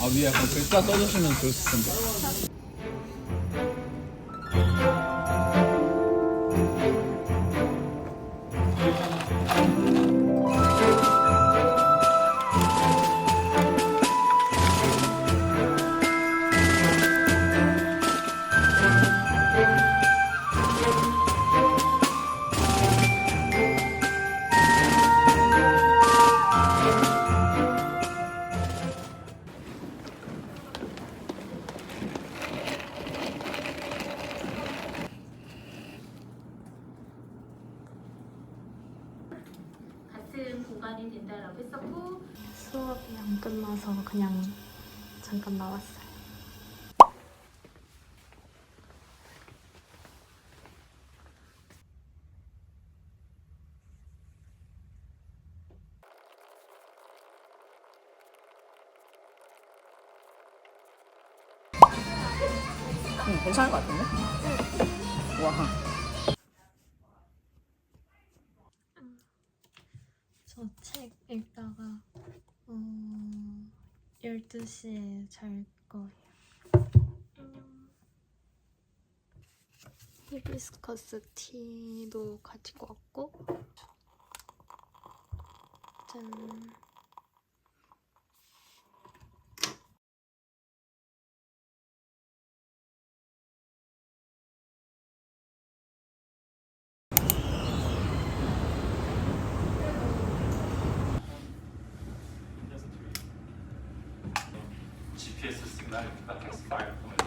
아, 위에 약간 글자 써주시면 좋을 텐데. 공간이 된다라고 했었고 수업이 안 끝나서 그냥 잠깐 나왔어요. 괜찮을 것 같은데? 와. 저 책 읽다가 12시에 잘 거예요. 히비스커스 티도 가지고 왔고 짠. GPS 시그널 마트릭스 파일 보면서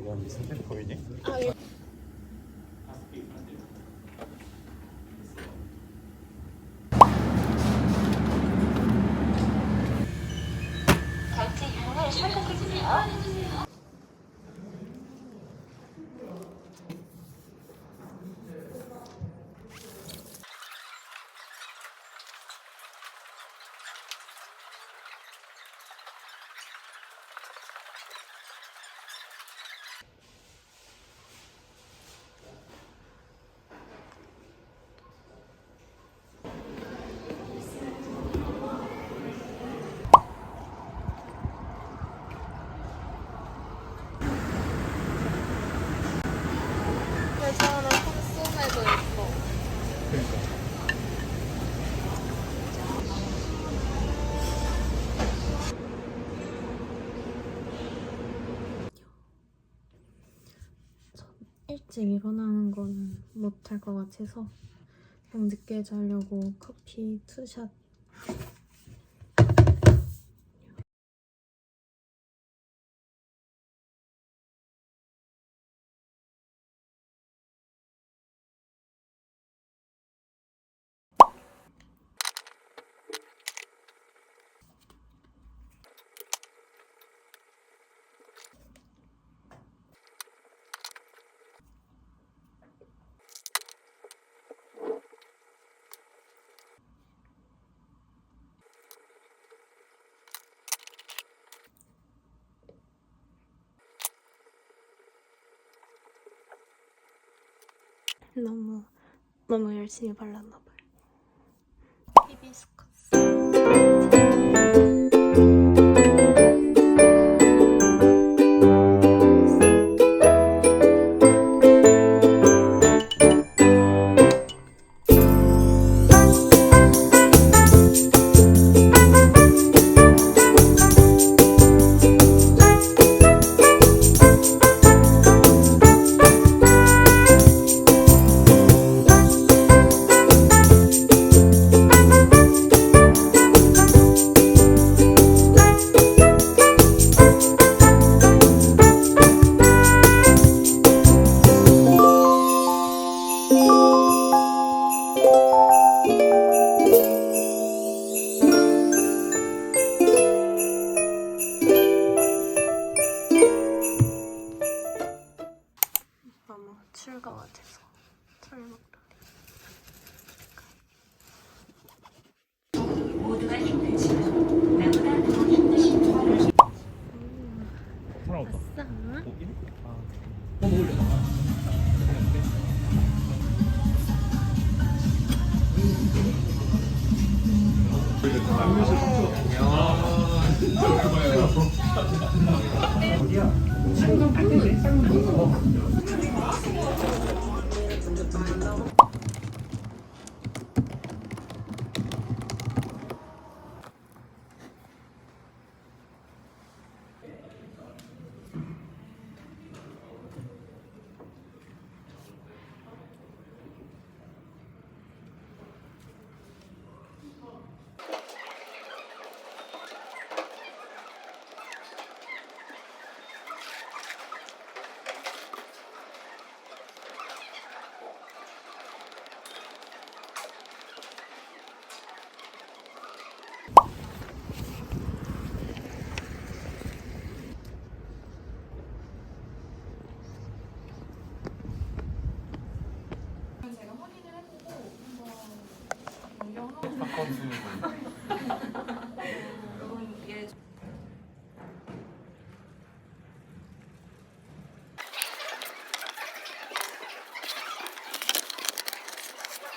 여기 사진 보이니? 아, 예. 결제 유형을 선택해주세요. 여자는 콘소메도 있어. 그러니까. 일찍 일어나는 거는 못할 것 같아서 그냥 늦게 자려고 커피 투샷. 너무 열심히 발랐나 봐요. 히비스커스. 사람 없다. 아싸. 먹을래?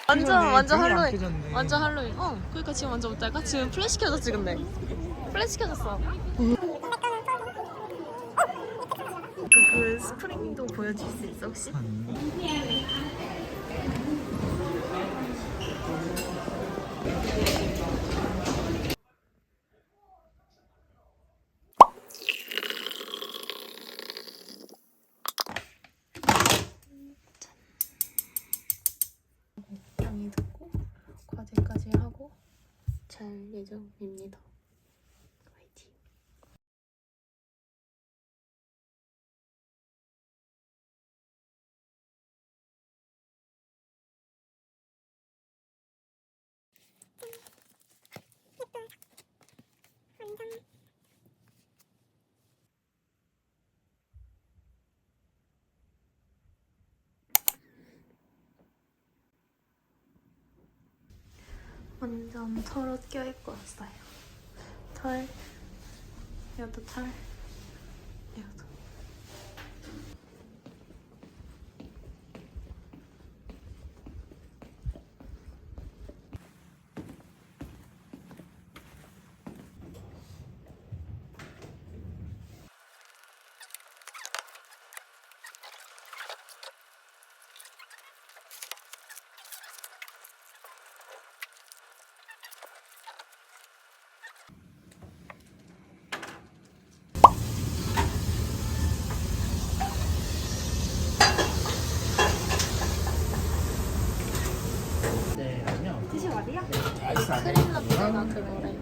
완전 할로윈. 완전 할로윈. 그러니까 지금 완전 못할까? 지금 플래시 켜졌지 근데. 플래시 켜졌어. 그 스프링도 보여줄 수 있어 혹시? 강의 듣고 과제까지 하고 잘 예정입니다. 화이팅! 완전 털옷 껴입고 왔어요. 털, 여도 털, 여도. 크림 라떼나 그거래.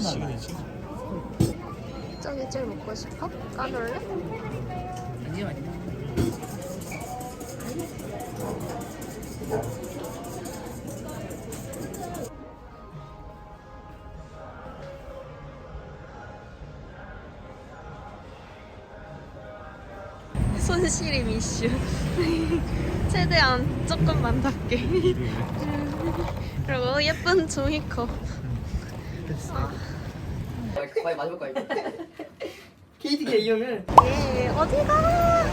시그니치. 저기 제일 먹고 싶어? 까놀래? 아니요. 손시림 이슈. 최대한 조금만 닿게. 그리고 예쁜 종이컵. 거의 마지막 거야. KTK 이용을. 예, 어디가?